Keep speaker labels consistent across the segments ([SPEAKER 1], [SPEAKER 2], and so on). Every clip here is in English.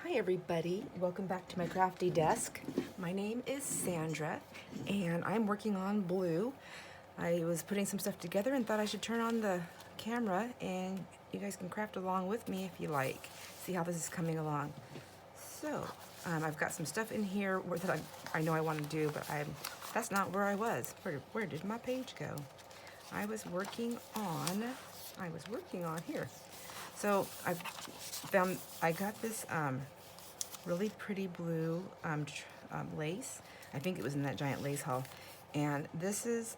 [SPEAKER 1] Hi everybody, welcome back to my crafty desk. My name is Sandra and I'm working on blue. I was putting some stuff together and thought I should turn on the camera and you guys can craft along with me if you like. See how this is coming along. So, I've got some stuff in here that I know I want to do, but that's not where I was. Where did my page go? I was working on here. So I got this really pretty blue lace. I think it was in that giant lace haul. And this is,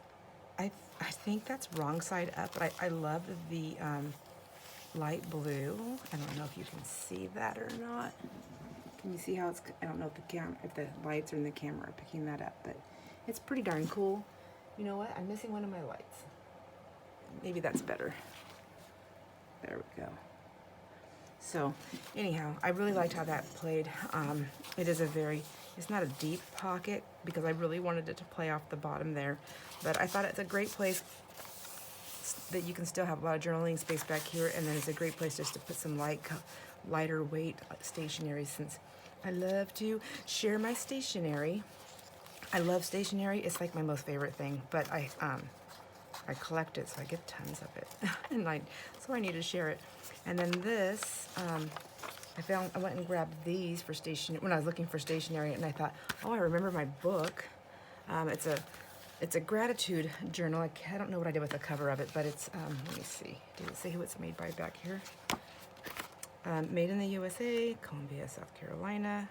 [SPEAKER 1] I think that's wrong side up, but I love the light blue. I don't know if you can see that or not. Can you see how it's, I don't know if the lights are in the camera are picking that up, but it's pretty darn cool. You know what? I'm missing one of my lights. Maybe that's better. There we go. So anyhow, I really liked how that played. It's not a deep pocket because I really wanted it to play off the bottom there, but I thought it's a great place that you can still have a lot of journaling space back here, and then it's a great place just to put some lighter weight stationery, since I love to share my stationery. I love stationery. It's like my most favorite thing, but I collect it, so I get tons of it, and so I need to share it. And then this, I went and grabbed these for when I was looking for stationery, and I thought, oh, I remember my book. It's a gratitude journal. I don't know what I did with the cover of it, but it's, let me see. Does it say who it's made by back here? Made in the USA, Columbia, South Carolina.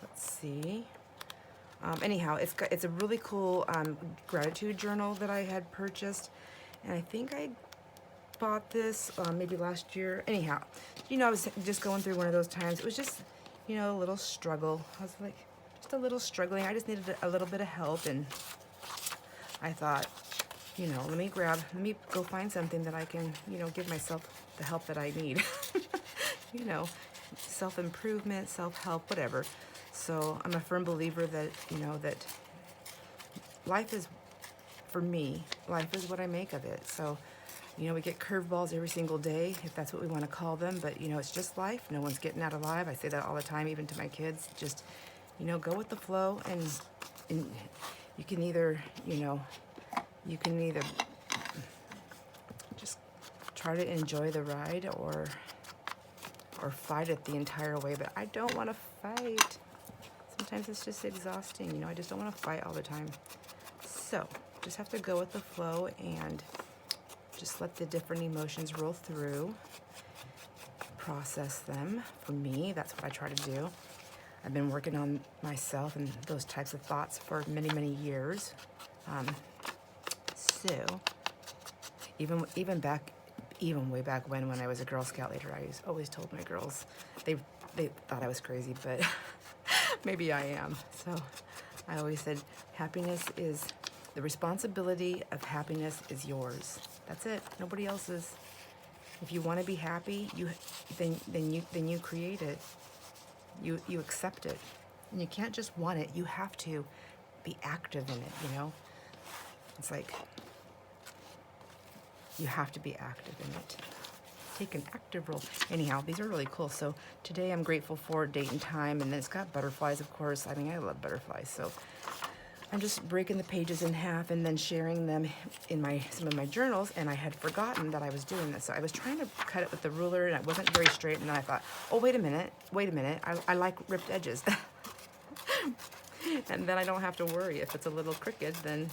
[SPEAKER 1] Let's see. Anyhow, it's a really cool gratitude journal that I had purchased, and I think I bought this maybe last year. Anyhow, I was just going through one of those times. It was just, a little struggle. I was like, just a little struggling. I just needed a little bit of help, and I thought, let me go find something that I can, give myself the help that I need. Self-improvement, self-help, whatever. So I'm a firm believer that, that life is, for me, life is what I make of it. So, we get curveballs every single day, if that's what we want to call them, but, it's just life. No one's getting out alive. I say that all the time, even to my kids. Just, go with the flow, and you can either, just try to enjoy the ride or fight it the entire way, but I don't want to fight. Sometimes it's just exhausting, I just don't want to fight all the time. So, just have to go with the flow and just let the different emotions roll through, process them. For me, that's what I try to do. I've been working on myself and those types of thoughts for many, many years. So, even way back when I was a Girl Scout leader, I always told my girls, they thought I was crazy, but maybe I am. So I always said, the responsibility of happiness is yours. That's it. Nobody else's. If you want to be happy, then you create it. You accept it. And you can't just want it. You have to be active in it, It's like you have to be active in it. Take an active role. Anyhow, these are really cool. So today I'm grateful for date and time, and then it's got butterflies, of course. I mean, I love butterflies. So I'm just breaking the pages in half and then sharing them in some of my journals, and I had forgotten that I was doing this. So I was trying to cut it with the ruler, and it wasn't very straight, and then I thought, oh, wait a minute. I like ripped edges. And then I don't have to worry. If it's a little crooked, then,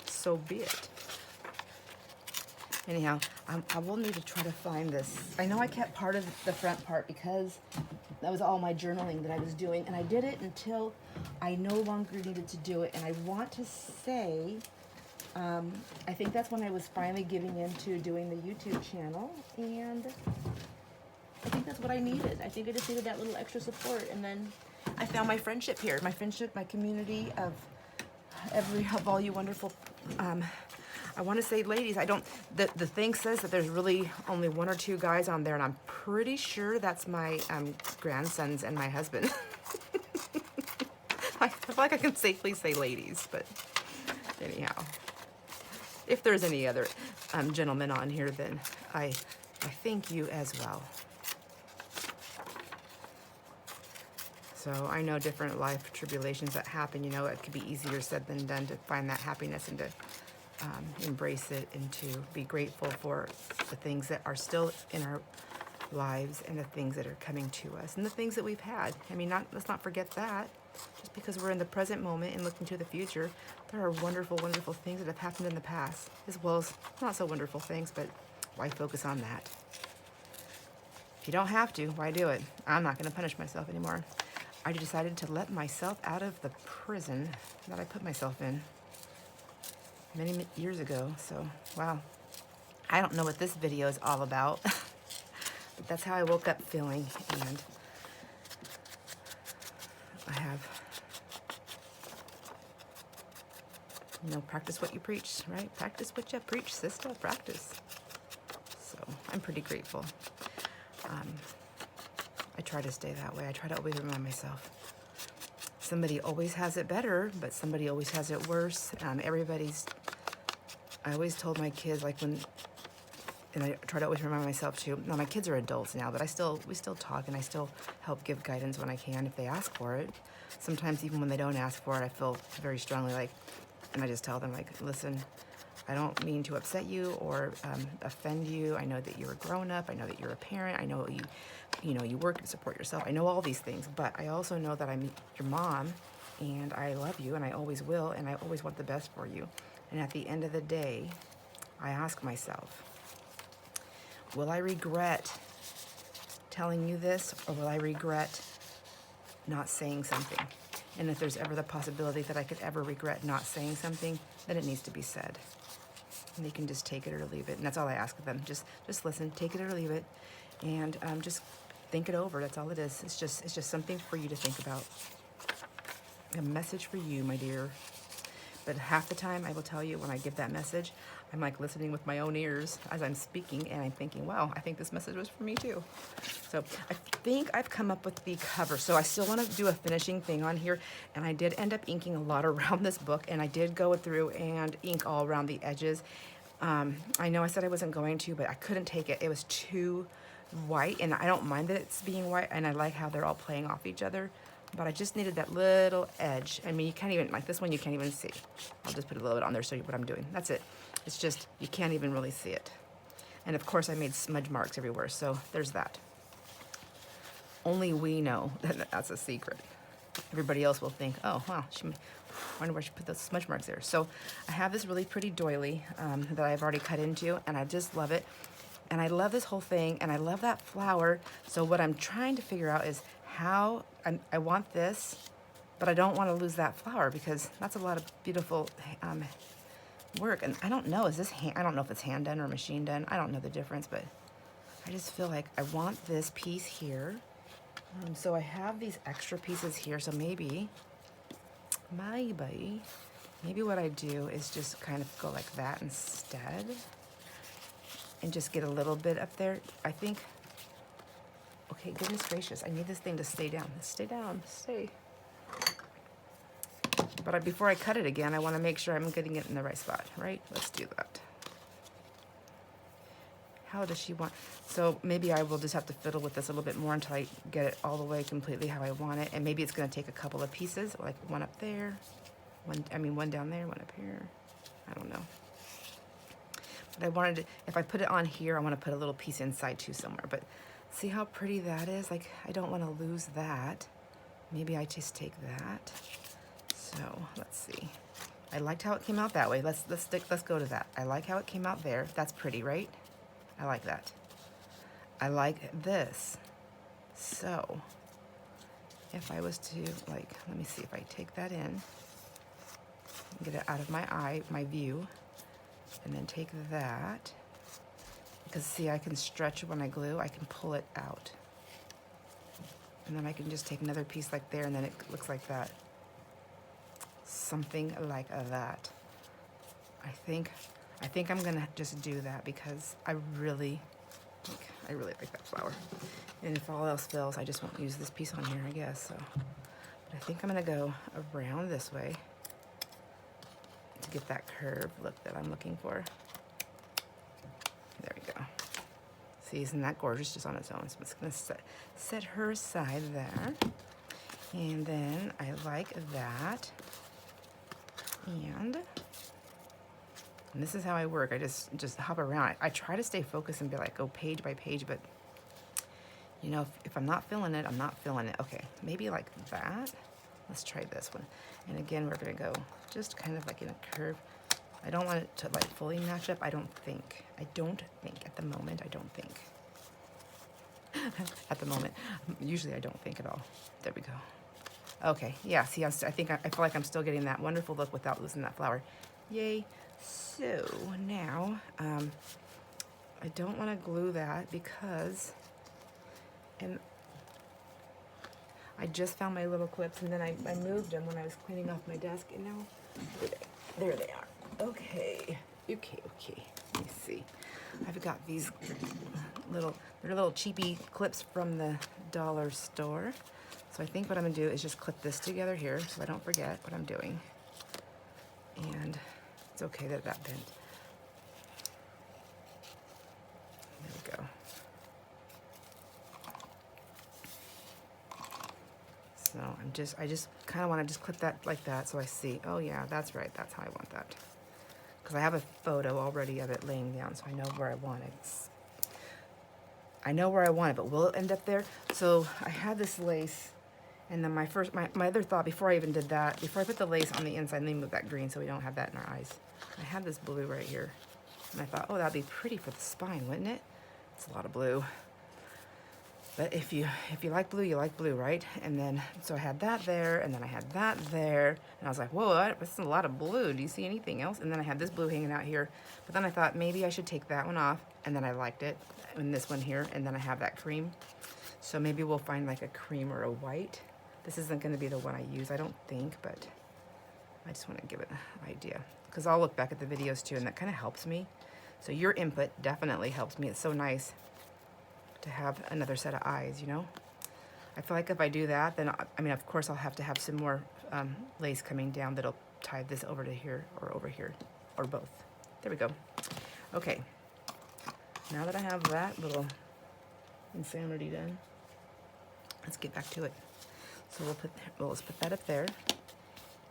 [SPEAKER 1] so be it. Anyhow, I will need to try to find this. I know I kept part of the front part because that was all my journaling that I was doing, and I did it until I no longer needed to do it. And I want to say, I think that's when I was finally giving into doing the YouTube channel, and I think that's what I needed. I think I just needed that little extra support, and then I found my friendship here, my community of all you wonderful, I want to say ladies. The thing says that there's really only one or two guys on there, and I'm pretty sure that's my grandsons and my husband. I feel like I can safely say ladies, but anyhow, if there's any other gentlemen on here, then I thank you as well. So I know different life tribulations that happen, you know, it could be easier said than done to find that happiness and to embrace it and to be grateful for the things that are still in our lives and the things that are coming to us and the things that we've had. I mean, let's not forget that. Just because we're in the present moment and looking to the future, there are wonderful, wonderful things that have happened in the past, as well as not so wonderful things, but why focus on that? If you don't have to, why do it? I'm not going to punish myself anymore. I decided to let myself out of the prison that I put myself in many years ago. So, wow. I don't know what this video is all about, but that's how I woke up feeling, and I have, you know, practice what you preach, right? Practice what you preach, sister, practice. So I'm pretty grateful. I try to stay that way. I try to always remind myself. Somebody always has it better, but somebody always has it worse. I always told my kids, like and I try to always remind myself too. Now my kids are adults now, but we still talk, and I still help give guidance when I can if they ask for it. Sometimes even when they don't ask for it, I feel very strongly like, and I just tell them like, listen, I don't mean to upset you or offend you. I know that you're a grown up. I know that you're a parent. I know you work to support yourself. I know all these things, but I also know that I'm your mom, and I love you, and I always will, and I always want the best for you. And at the end of the day, I ask myself, will I regret telling you this, or will I regret not saying something? And if there's ever the possibility that I could ever regret not saying something, then it needs to be said. And they can just take it or leave it. And that's all I ask of them. Just listen, take it or leave it, and just think it over. That's all it is. It's just something for you to think about. A message for you, my dear. But half the time, I will tell you, when I give that message, I'm like listening with my own ears as I'm speaking, and I'm thinking, wow, I think this message was for me too. So I think I've come up with the cover. So I still want to do a finishing thing on here, and I did end up inking a lot around this book, and I did go through and ink all around the edges. I know I said I wasn't going to, but I couldn't take it. It was too white, and I don't mind that it's being white, and I like how they're all playing off each other. But I just needed that little edge. I mean, you can't even, like this one, you can't even see. I'll just put a little bit on there so you know what I'm doing. That's it. It's just, you can't even really see it. And of course, I made smudge marks everywhere, so there's that. Only we know that that's a secret. Everybody else will think, oh, wow, I wonder where she put those smudge marks there. So I have this really pretty doily that I've already cut into, and I just love it. And I love this whole thing, and I love that flower. So what I'm trying to figure out is how I want this, but I don't want to lose that flower, because that's a lot of beautiful work. And I don't know, I don't know if it's hand done or machine done. I don't know the difference, but I just feel like I want this piece here. So I have these extra pieces here, so maybe what I do is just kind of go like that instead, and just get a little bit up there. I think, okay, goodness gracious, I need this thing to stay down. Stay down, stay. But before I cut it again, I want to make sure I'm getting it in the right spot, right? Let's do that. How does she want? So maybe I will just have to fiddle with this a little bit more until I get it all the way completely how I want it. And maybe it's going to take a couple of pieces, like one up there, one down there, one up here. I don't know. But I wanted to, if I put it on here, I want to put a little piece inside too somewhere. But see how pretty that is? Like, I don't want to lose that. Maybe I just take that. So let's see. I liked how it came out that way. Let's go to that. I like how it came out there. That's pretty, right? I like that. I like this. So if I was to, like, let me see if I take that in, get it out of my eye, my view, and then take that, because see, I can stretch when I glue, I can pull it out. And then I can just take another piece like there, and then it looks like that. Something like that. I think I'm gonna just do that, because I really like that flower. And if all else fails, I just won't use this piece on here, I guess. So, but I think I'm gonna go around this way to get that curve look that I'm looking for. There we go. See, isn't that gorgeous just on its own? So it's gonna set her aside there. And then I like that. And this is how I work. I just hop around. I try to stay focused and be like, go page by page, but you know, if I'm not feeling it, I'm not feeling it. Okay, maybe like that. Let's try this one. And again, we're gonna go just kind of like in a curve. I don't want it to like fully match up. I don't think at the moment, I don't think. At the moment, usually I don't think at all. There we go. Okay, yeah, see, I feel like I'm still getting that wonderful look without losing that flower. Yay. So now, I don't want to glue that because, and I just found my little clips and then I moved them when I was cleaning off my desk and now, there they are. Okay. Let me see. I've got these they're little cheapy clips from the dollar store. So I think what I'm gonna do is just clip this together here so I don't forget what I'm doing. And it's okay that that bent. There we go. So I just kind of want to just clip that like that so I see, oh yeah, that's right, that's how I want that. Because I have a photo already of it laying down, so I know where I want it. I know where I want it, but will it end up there? So I had this lace, and then my other thought before I even did that, before I put the lace on the inside, let me move that green so we don't have that in our eyes. I had this blue right here, and I thought, oh, that'd be pretty for the spine, wouldn't it? It's a lot of blue. But if you like blue, you like blue, right? And then, so I had that there, and then I had that there, and I was like, whoa, that's a lot of blue. Do you see anything else? And then I had this blue hanging out here. But then I thought maybe I should take that one off, and then I liked it, and this one here, and then I have that cream. So maybe we'll find like a cream or a white. This isn't gonna be the one I use, I don't think, but I just wanna give it an idea. Because I'll look back at the videos too, and that kind of helps me. So your input definitely helps me. It's so nice to have another set of eyes, you know? I feel like if I do that, then, I mean, of course I'll have to have some more lace coming down that'll tie this over to here, or over here, or both. There we go. Okay, now that I have that little insanity done, let's get back to it. So let's put that up there,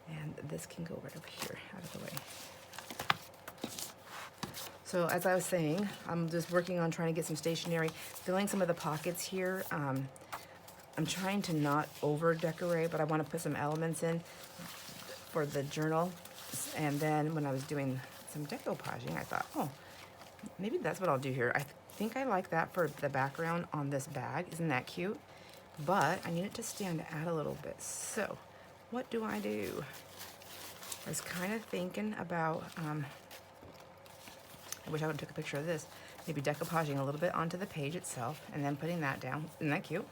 [SPEAKER 1] and this can go right over here, out of the way. So as I was saying, I'm just working on trying to get some stationery, filling some of the pockets here. I'm trying to not over decorate, but I want to put some elements in for the journal. And then when I was doing some decoupaging, I thought, oh, maybe that's what I'll do here. I think I like that for the background on this bag. Isn't that cute? But I need it to stand out a little bit. So what do? I was kind of thinking about, I wish I would have took a picture of this. Maybe decoupaging a little bit onto the page itself and then putting that down. Isn't that cute?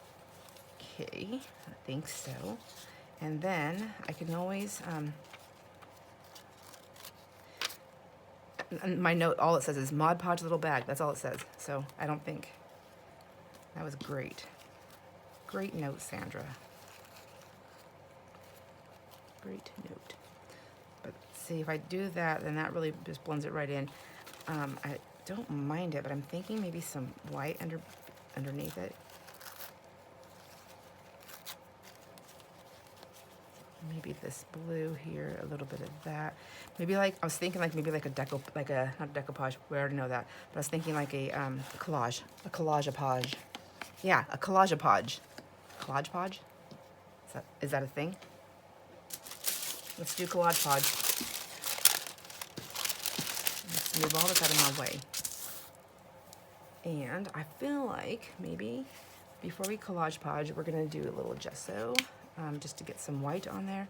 [SPEAKER 1] Okay, I think so. And then I can always, my note, all it says is Mod Podge little bag. That's all it says. So I don't think, that was great. Great note, Sandra. Great note. But see, if I do that, then that really just blends it right in. I don't mind it, but I'm thinking maybe some white underneath it. Maybe this blue here, a little bit of that. Maybe like, I was thinking like maybe like a not decoupage, we already know that, but I was thinking like a collage-a-podge. Yeah, a collage-a-podge. Collage-podge? Is that a thing? Let's do collage-podge. Let's move all this out of my way. And I feel like maybe before we collage-podge, we're gonna do a little gesso, just to get some white on there.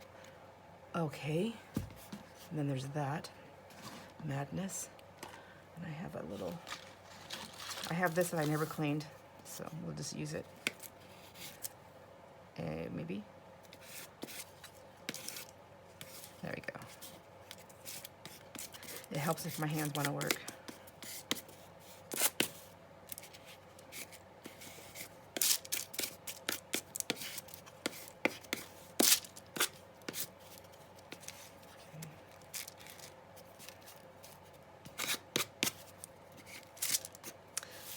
[SPEAKER 1] Okay, and then there's that madness. And I have I have this that I never cleaned, so we'll just use it. Maybe. There we go. It helps if my hands want to work.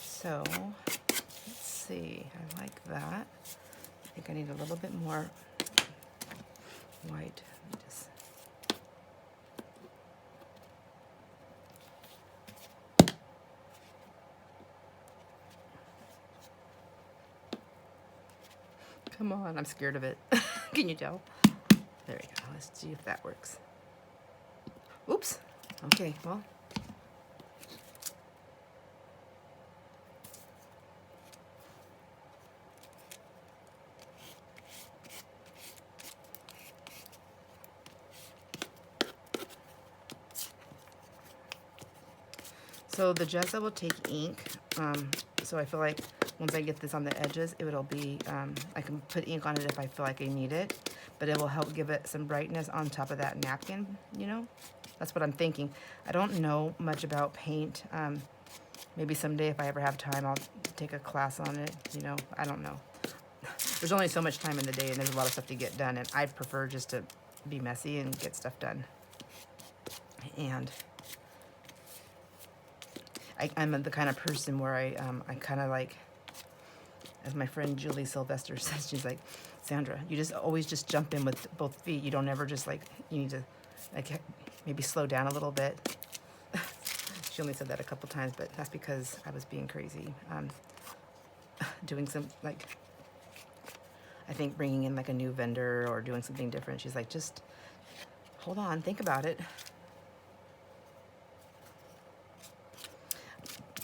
[SPEAKER 1] So, let's see, I like that. I think I need a little bit more white. Just come on, I'm scared of it. Can you tell? There we go. Let's see if that works. Oops. Okay, well. So the gesso will take ink, so I feel like once I get this on the edges, it'll be, I can put ink on it if I feel like I need it, but it will help give it some brightness on top of that napkin, you know? That's what I'm thinking. I don't know much about paint. Maybe someday if I ever have time, I'll take a class on it, you know? I don't know. There's only so much time in the day and there's a lot of stuff to get done, and I prefer just to be messy and get stuff done. And I'm the kind of person where I kind of like, as my friend Julie Sylvester says, she's like, Sandra, you just always just jump in with both feet. You don't ever just like, you need to like maybe slow down a little bit. She only said that a couple times, but that's because I was being crazy. Doing some, like, I think bringing in like a new vendor or doing something different. She's like, just hold on, think about it.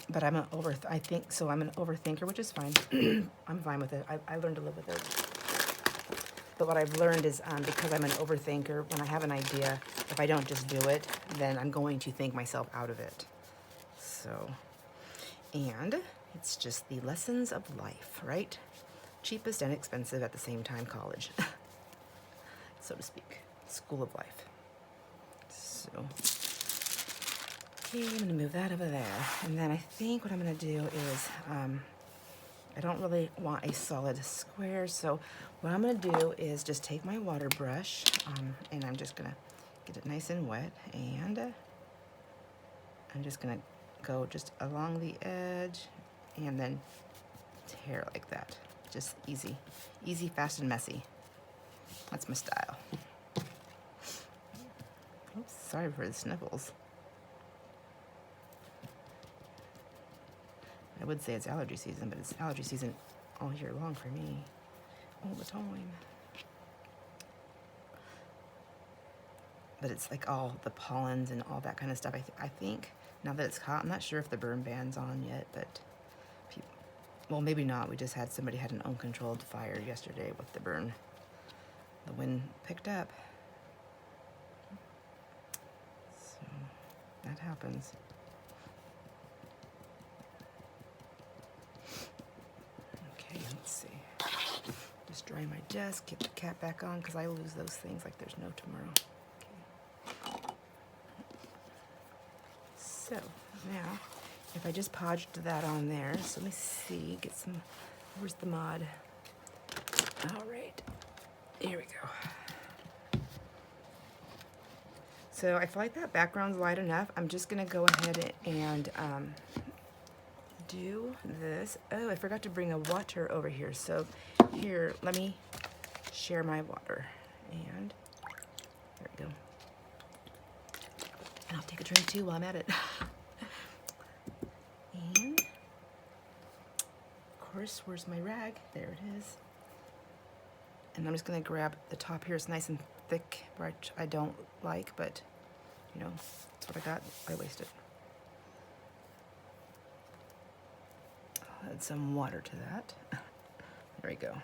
[SPEAKER 1] But I'm an overthinker, which is fine. I'm fine with it. I learned to live with it. But what I've learned is because I'm an overthinker, when I have an idea, if I don't just do it, then I'm going to think myself out of it. So, and it's just the lessons of life, right? Cheapest and expensive at the same time, college, so to speak. School of life. So. Okay, I'm gonna move that over there. And then I think what I'm gonna do is, I don't really want a solid square, so what I'm gonna do is just take my water brush, and I'm just gonna get it nice and wet, and I'm just gonna go just along the edge, and then tear like that. Just easy, easy, fast, and messy. That's my style. Oops, sorry for the sniffles. I would say it's allergy season, but it's allergy season all year long for me, all the time. But it's like all the pollens and all that kind of stuff. I think now that it's hot, I'm not sure if the burn ban's on yet, but well, maybe not. We just had somebody had an uncontrolled fire yesterday with the burn. The wind picked up, so that happens. Let's see. Just dry my desk, get the cap back on because I lose those things like there's no tomorrow. Okay. So now, if I just podged that on there, so let me see, get some, where's the mod? All right, here we go. So I feel like that background's light enough. I'm just gonna go ahead and do this. Oh, I forgot to bring a water over here. So here, let me share my water. And there we go. And I'll take a drink too while I'm at it. And of course, where's my rag? There it is. And I'm just gonna grab the top here. It's nice and thick, which I don't like, but you know, that's what I got. I wasted. Add some water to that. There we go.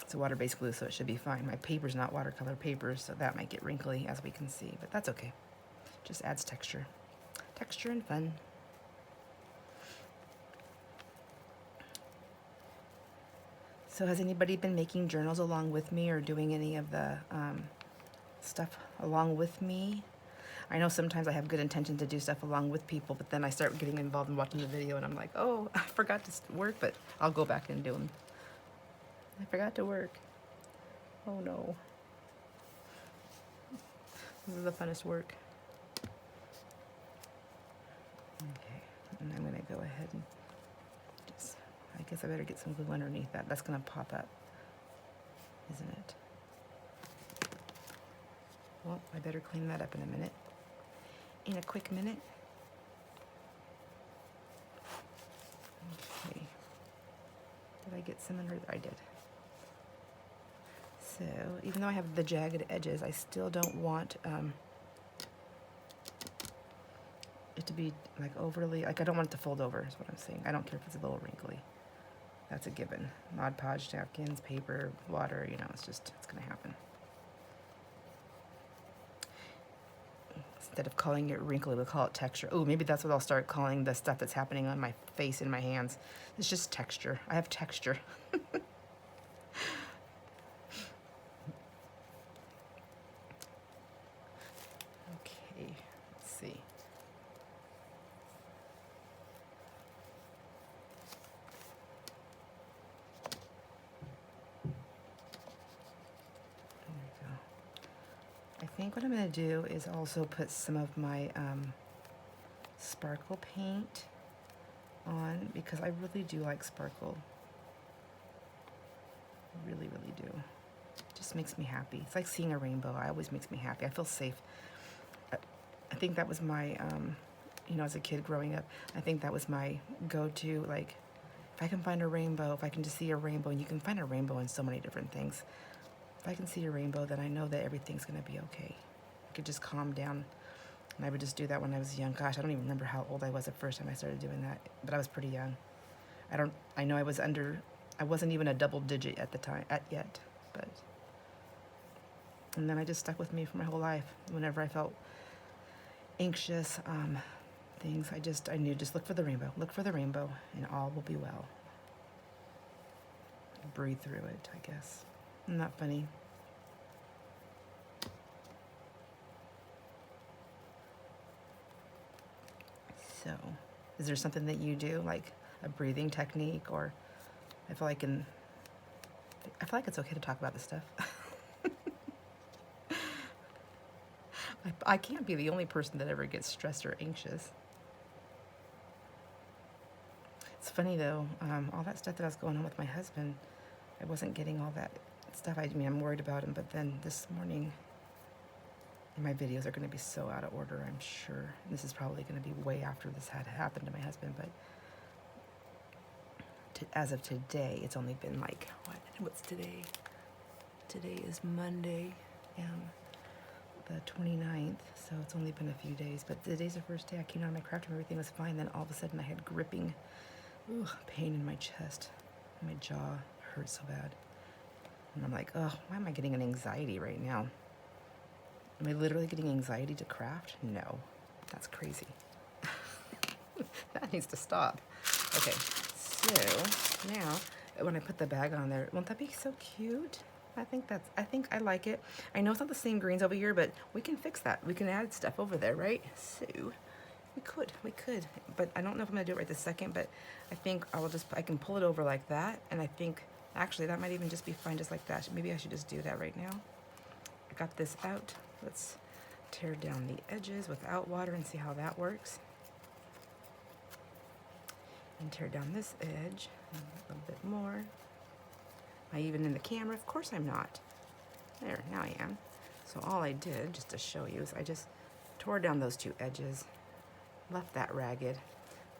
[SPEAKER 1] It's a water-based glue, so it should be fine. My paper's not watercolor paper, so that might get wrinkly, as we can see, but that's okay. Just adds texture. Texture and fun. So has anybody been making journals along with me or doing any of the stuff along with me? I know sometimes I have good intention to do stuff along with people, but then I start getting involved in watching the video and I'm like, oh, I forgot to work, but I'll go back and do them. I forgot to work. Oh no. This is the funnest work. Okay, and I'm gonna go ahead and just, I guess I better get some glue underneath that. That's gonna pop up, isn't it? Well, I better clean that up in a minute. In a quick minute. Okay. Did I get some under there? I did. So, even though I have the jagged edges, I still don't want it to be like overly, like I don't want it to fold over is what I'm saying. I don't care if it's a little wrinkly. That's a given. Mod Podge napkins, paper, water, you know, it's gonna happen. Instead of calling it wrinkly, we'll call it texture. Oh, maybe that's what I'll start calling the stuff that's happening on my face and my hands. It's just texture. I have texture. Okay, let's see. I think what I'm going to do is also put some of my sparkle paint on, because I really do like sparkle. I really, really do. It just makes me happy. It's like seeing a rainbow. It always makes me happy. I feel safe. I think that was my, you know, as a kid growing up, I think that was my go-to, like, if I can find a rainbow, if I can just see a rainbow, and you can find a rainbow in so many different things. If I can see a rainbow, then I know that everything's going to be okay. I could just calm down. And I would just do that when I was young. Gosh, I don't even remember how old I was the first time I started doing that, but I was pretty young. I know I wasn't even a double digit at the time, yet, but. And then I just stuck with me for my whole life. Whenever I felt anxious, things, I knew, just look for the rainbow, and all will be well. Breathe through it, I guess. Isn't that funny? So, is there something that you do, like a breathing technique, or I feel like it's okay to talk about this stuff. I can't be the only person that ever gets stressed or anxious. It's funny though, all that stuff that was going on with my husband, I wasn't getting all that stuff. I mean, I'm worried about him, but then this morning, and my videos are going to be so out of order, I'm sure. This is probably going to be way after this had happened to my husband, but as of today, it's only been like, what's today? Today is Monday, the 29th, so it's only been a few days, but today's the first day I came out of my craft room, everything was fine. Then all of a sudden I had gripping pain in my chest. My jaw hurt so bad. And I'm like, oh, why am I getting an anxiety right now? Am I literally getting anxiety to craft? No, that's crazy. That needs to stop. Okay, so now when I put the bag on there, won't that be so cute? I think I like it. I know it's not the same greens over here, but we can fix that. We can add stuff over there, right? So we could, but I don't know if I'm gonna do it right this second, but I think I can pull it over like that, and I think actually that might even just be fine just like that. Maybe I should just do that right now. I got this out. Let's tear down the edges without water and see how that works. And tear down this edge a little bit more. Am I even in the camera? Of course I'm not. There, now I am. So all I did, just to show you, is I just tore down those two edges, left that ragged.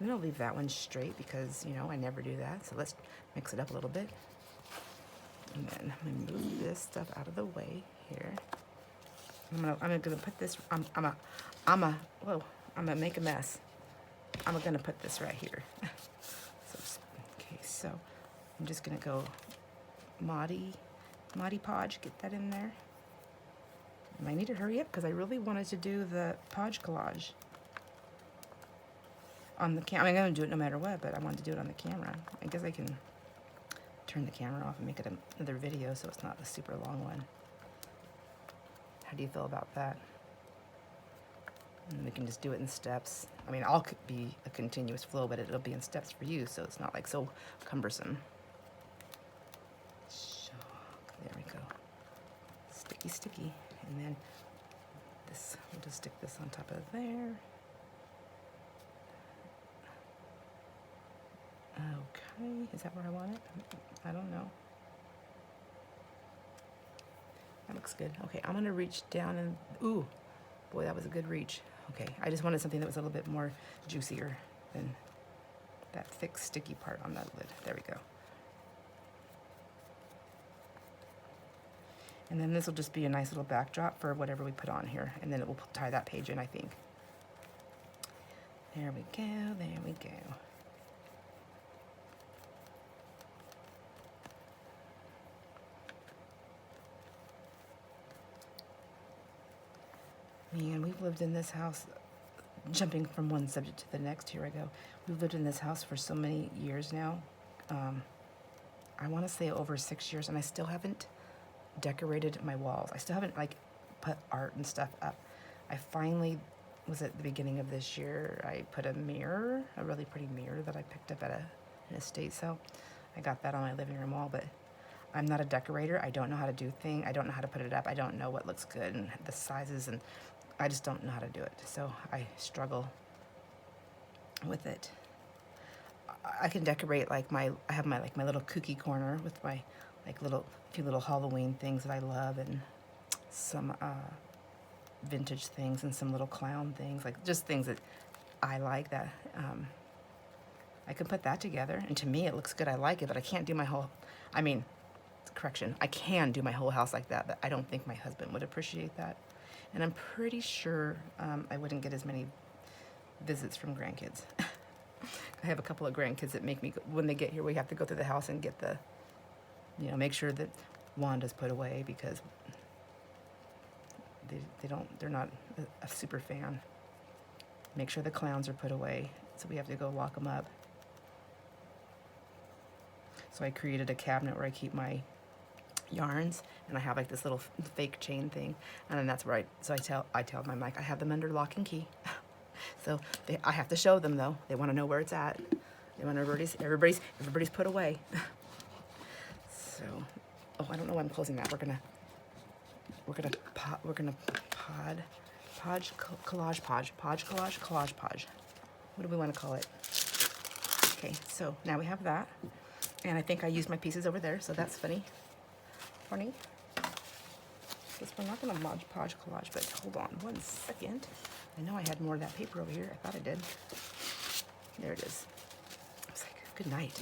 [SPEAKER 1] I'm gonna leave that one straight because, you know, I never do that. So let's mix it up a little bit. And then I'm gonna move this stuff out of the way here. I'm gonna put this, I'm gonna make a mess. I'm gonna put this right here. So I'm just gonna go Mod Podge, get that in there. And I need to hurry up because I really wanted to do the Podge Collage on the camera. I'm gonna do it no matter what, but I wanted to do it on the camera. I guess I can turn the camera off and make it another video so it's not a super long one. How do you feel about that? And we can just do it in steps. I mean, all could be a continuous flow, but it'll be in steps for you, so it's not like so cumbersome. So, there we go. Sticky, sticky. And then this, we'll just stick this on top of there. Okay, is that where I want it? I don't know. That looks good. Okay, I'm gonna reach down and, ooh, boy, that was a good reach. Okay, I just wanted something that was a little bit more juicier than that thick, sticky part on that lid. There we go. And then this will just be a nice little backdrop for whatever we put on here, and then it will tie that page in, I think. There we go, there we go. Man, we've lived in this house, jumping from one subject to the next, here I go. We've lived in this house for so many years now. I want to say over 6 years, and I still haven't decorated my walls. I still haven't like put art and stuff up. I finally was at the beginning of this year. I put a mirror, a really pretty mirror that I picked up at an estate sale. I got that on my living room wall, but I'm not a decorator. I don't know how to do things. I don't know how to put it up. I don't know what looks good and the sizes, and I just don't know how to do it. So I struggle with it. I can decorate like I have my little cookie corner with my few little Halloween things that I love, and some vintage things and some little clown things, like just things that I like that I can put that together, and to me it looks good. I like it, but I can't do my whole, correction, I can do my whole house like that, but I don't think my husband would appreciate that. And I'm pretty sure I wouldn't get as many visits from grandkids. I have a couple of grandkids that make me, when they get here, we have to go through the house and get the, make sure that Wanda's put away, because they're not a super fan. Make sure the clowns are put away, so we have to go lock them up. So I created a cabinet where I keep my yarns, and I have like this little fake chain thing, and then that's where I tell them, I'm like, I have them under lock and key. So I have to show them though. They want to know where it's at. They want everybody's put away. So, oh, I don't know why I'm closing that. We're gonna Podge Collage Podge. What do we want to call it? Okay, so now we have that, and I think I used my pieces over there, so that's funny. Guess we're not gonna Mod Podge Collage, but hold on 1 second. I know I had more of that paper over here. I thought I did. There it is. I was like, good night.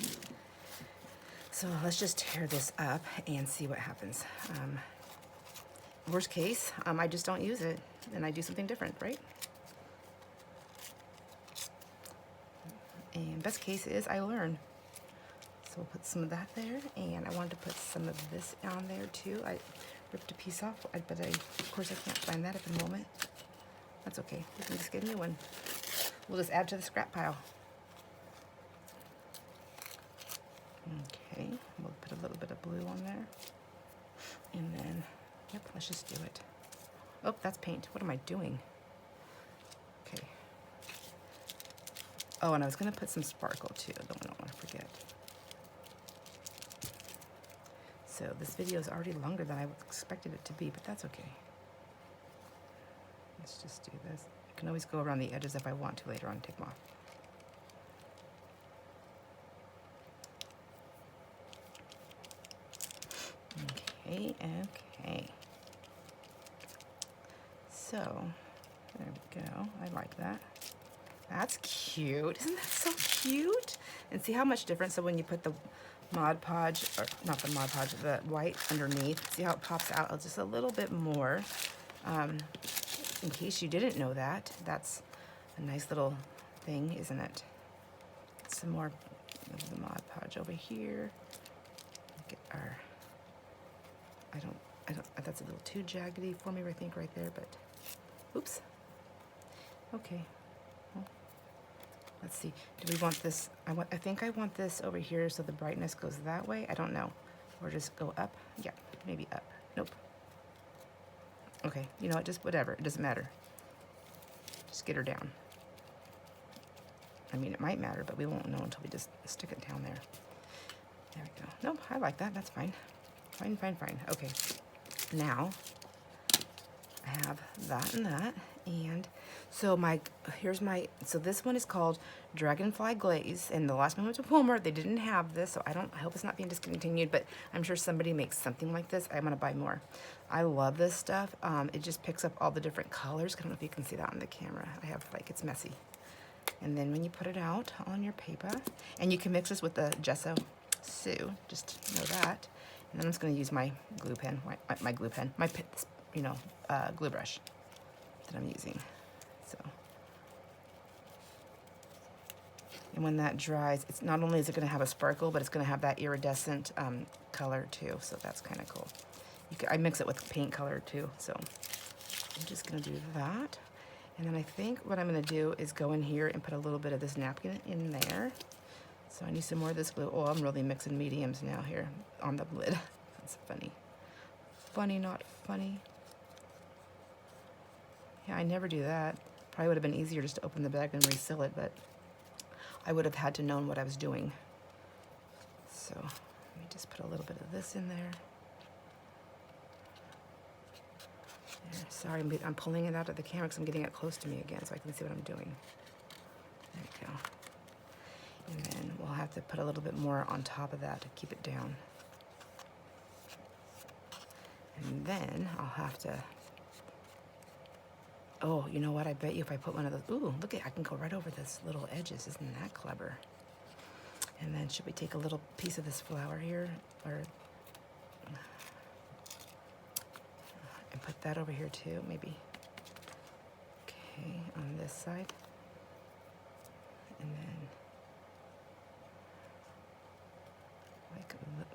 [SPEAKER 1] So let's just tear this up and see what happens. Worst case, I just don't use it and I do something different, right? And best case is I learn. So we'll put some of that there, and I wanted to put some of this on there too. I ripped a piece off, but of course I can't find that at the moment. That's okay, we can just get a new one. We'll just add to the scrap pile. Okay, we'll put a little bit of blue on there. And then, yep, let's just do it. Oh, that's paint. What am I doing? Okay. Oh, and I was gonna put some sparkle too. I don't want to forget. So this video is already longer than I expected it to be, but that's okay. Let's just do this. I can always go around the edges if I want to later on, take them off. Okay. So, there we go. I like that. That's cute. Isn't that so cute? And see how much difference, so when you put the Mod Podge, or not the Mod Podge, the white underneath, see how it pops out just a little bit more. In case you didn't know that, that's a nice little thing, isn't it? Some more of the Mod Podge over here. Get our, I don't, that's a little too jaggedy for me, I think, right there, but, oops. Okay, well, let's see, do we want this, I think I want this over here so the brightness goes that way, I don't know, or just go up, yeah, maybe up, nope. Okay, you know what, just whatever, it doesn't matter. Just get her down. I mean, it might matter, but we won't know until we just stick it down there. There we go. Nope, I like that, that's fine. Fine. Okay, now I have that and that, and So so this one is called Dragonfly Glaze, and the last one went to Walmart. They didn't have this, so I hope it's not being discontinued, but I'm sure somebody makes something like this. I'm gonna buy more. I love this stuff. It just picks up all the different colors. I don't know if you can see that on the camera. It's messy. And then when you put it out on your paper, and you can mix this with the gesso, so just know that. And then I'm just gonna use my glue pen, my glue pen, glue brush that I'm using. So, and when that dries, it's not only is it going to have a sparkle, but it's going to have that iridescent color too. So that's kind of cool. I mix it with paint color too. So I'm just going to do that. And then I think what I'm going to do is go in here and put a little bit of this napkin in there. So I need some more of this glue. Oh, I'm really mixing mediums now here on the lid. That's funny. Funny, not funny. Yeah, I never do that. Probably would have been easier just to open the bag and reseal it, but I would have had to known what I was doing. So let me just put a little bit of this in there. There. Sorry, I'm pulling it out of the camera because I'm getting it close to me again so I can see what I'm doing. There you go. And then we'll have to put a little bit more on top of that to keep it down. And then I'll have to, oh, you know what? I bet you if I put one of those, ooh, look at, I can go right over this little edges. Isn't that clever? And then should we take a little piece of this flower here, and put that over here too, maybe. Okay, on this side. And then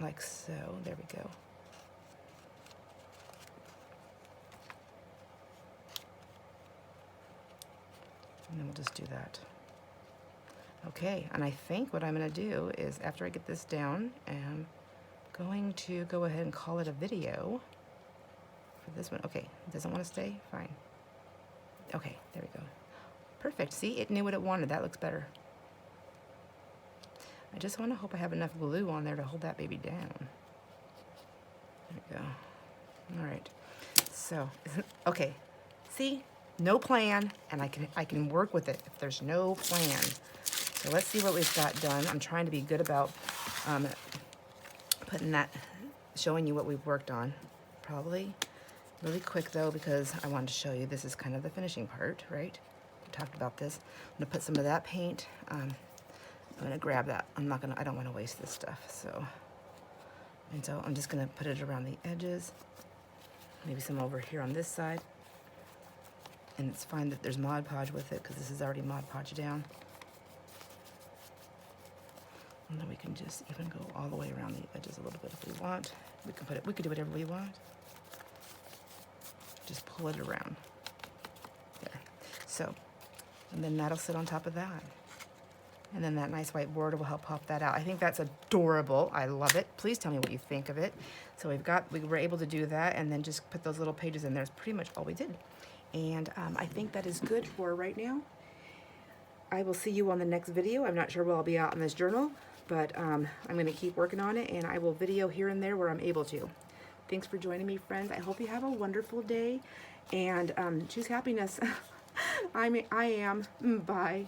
[SPEAKER 1] like so, there we go. And then we'll just do that. Okay, and I think what I'm gonna do is after I get this down, I'm going to go ahead and call it a video for this one. Okay, it doesn't want to stay? Fine. Okay, there we go. Perfect, see, it knew what it wanted. That looks better. I just want to hope I have enough glue on there to hold that baby down. There we go. All right, so, okay, see? No plan, and I can work with it if there's no plan. So let's see what we've got done. I'm trying to be good about showing you what we've worked on. Probably really quick though, because I wanted to show you this is kind of the finishing part, right? We talked about this. I'm gonna put some of that paint. I'm gonna grab that. I don't want to waste this stuff. So I'm just gonna put it around the edges. Maybe some over here on this side. And it's fine that there's Mod Podge with it because this is already Mod Podge down. And then we can just even go all the way around the edges a little bit if we want. We could do whatever we want. Just pull it around. There. So, and then that'll sit on top of that. And then that nice white border will help pop that out. I think that's adorable. I love it. Please tell me what you think of it. So we were able to do that and then just put those little pages in there. That's pretty much all we did. And I think that is good for right now. I will see you on the next video. I'm not sure where I'll be out in this journal, but I'm going to keep working on it, and I will video here and there where I'm able to. Thanks for joining me, friends. I hope you have a wonderful day, and choose happiness. I am. Bye.